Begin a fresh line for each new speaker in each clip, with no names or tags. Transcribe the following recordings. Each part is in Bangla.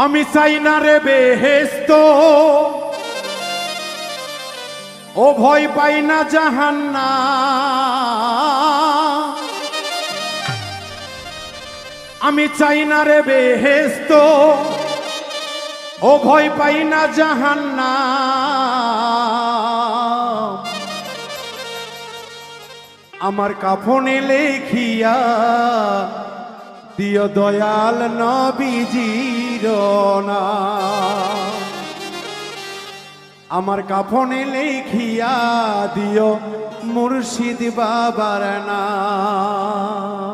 আমি চাই না রে বেহেশত, ও ভয় পাই না জাহান্নাম। আমি চাই না রে বেহেশত, ও ভয় পাই না জাহান্নাম। আমার কাফনে লেখিয়া দিও দয়াল নবীজির নাম। আমার কাফনে লেখিয়া দিও মুর্শিদ বাবার নাম।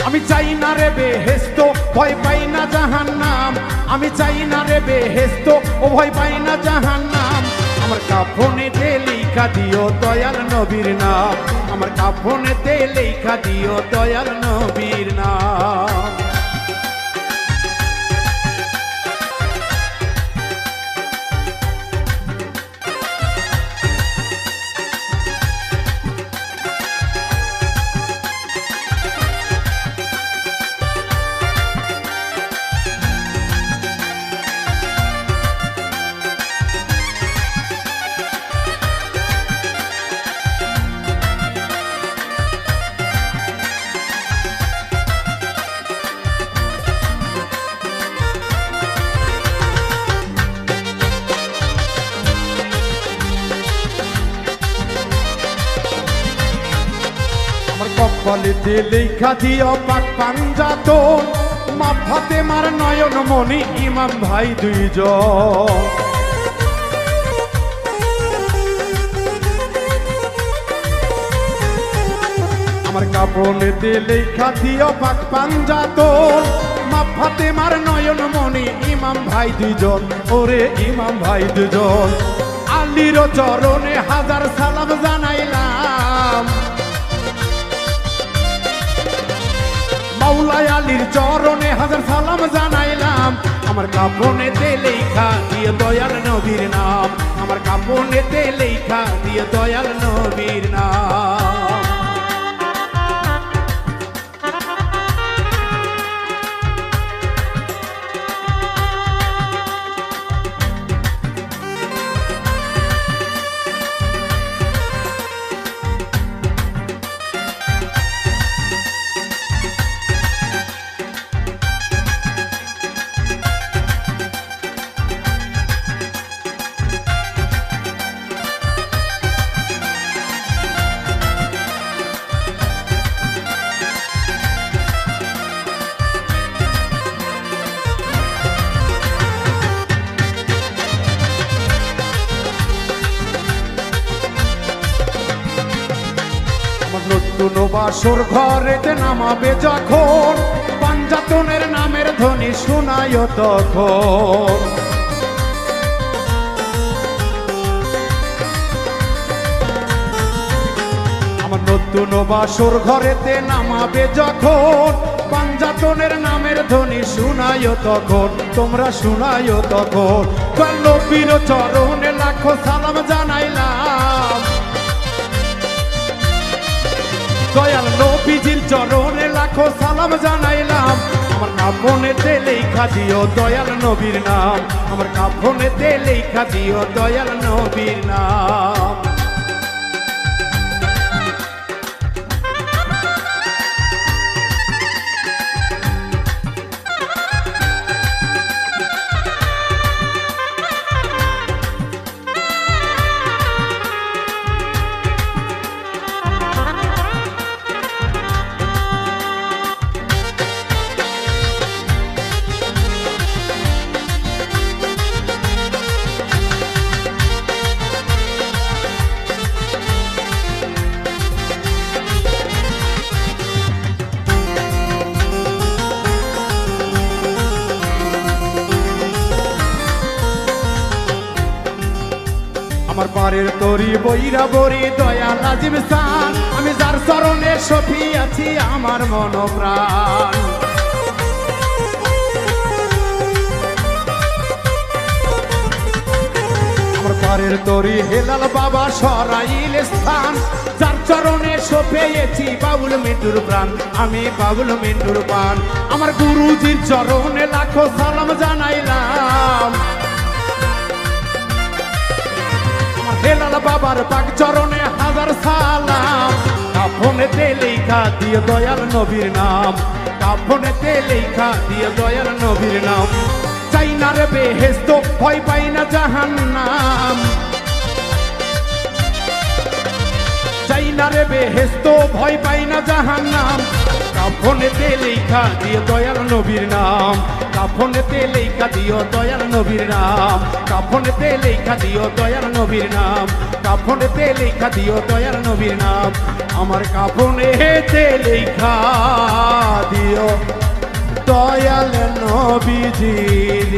আমি চাই না রে বেহেশত, ভয় পাই না জাহান্নাম। আমি চাই না রে বেহেশত, ও ভয় পাই না জাহান্নাম। আমার কাফনেতে লেখা দিও দয়াল নবীর নাম। আমার কাফনেতে লেখা দিও দয়াল নবীর নাম। কপালেতে লেখা দিও পাক পাঞ্জাতন, মা ফাতেমার নয়ন মনি ইমাম ভাই দুইজন। আমার কাফনেতে লেখা দিও পাক পাঞ্জাতন, মা ফাতেমার নয়ন মনি ইমাম ভাই দুইজন। ওরে ইমাম ভাই দুজন, আলীর চরণে হাজার সালাম জানাইলাম। মাওলাই আলীর চরণে হাজার সালাম জানাইলাম। আমার কাফনেতে লেখা দিয়ে দয়াল নবীর নাম। আমার কাফনেতে লেখা দিয়ে দয়াল নবীর নাম। নতুন বাসর ঘরেতে নামাবে যখন, পাঞ্জাতনের নামের ধ্বনি শোনায় তখন। আমার নতুন বাসর ঘরেতে নামাবে যখন, পাঞ্জাতনের নামের ধ্বনি শোনায় তখন। তোমরা শোনায় তখন। নবীর চরণে লাখো সালাম জানাইলাম। দয়াল নবীজির চরণে লাখো সালাম জানাইলাম। আমার কাফনেতে লেখা দিও দয়াল নবীর নাম। আমার কাফনেতে লেখা দিও দয়াল নবীর নাম। আমার পারের তরি বইরা বরি দয়াল আজিম সান। আমি যার চরণে সফি আছি আমার মন প্রাণ। মনের তরি হেলাল বাবা সরাইল স্থান, যার চরণে পেয়েছি বাবুল মিন্টুর প্রাণ, আমি বাবুল মিন্টুর প্রাণ। আমার গুরুজির চরণে লাখো সালাম জানাইলাম, হেলাল বাবার পাক চরণে হাজার সালাম। কাফনেতে লেখা দিয়ে দয়াল নবীর নাম, কাফনেতে লেখা দিয়ে দয়াল নবীর নাম। চাই না রে বেহেশত, ভয় পাই না জাহান্নাম, চাই না রে বেহেশত, ভয় পাই না জাহান্নাম। কাফনেতে লেখা দিয়ে দয়াল নবীর নাম, কাফনেতে লেখা দিও দয়াল নবীর নাম, কাফনেতে লেখা দিও দয়াল নবীর নাম, কাফনেতে লেখা দিও দয়াল নবীর নাম। আমার কাফনেতে লেখা দিও দয়াল নবীজির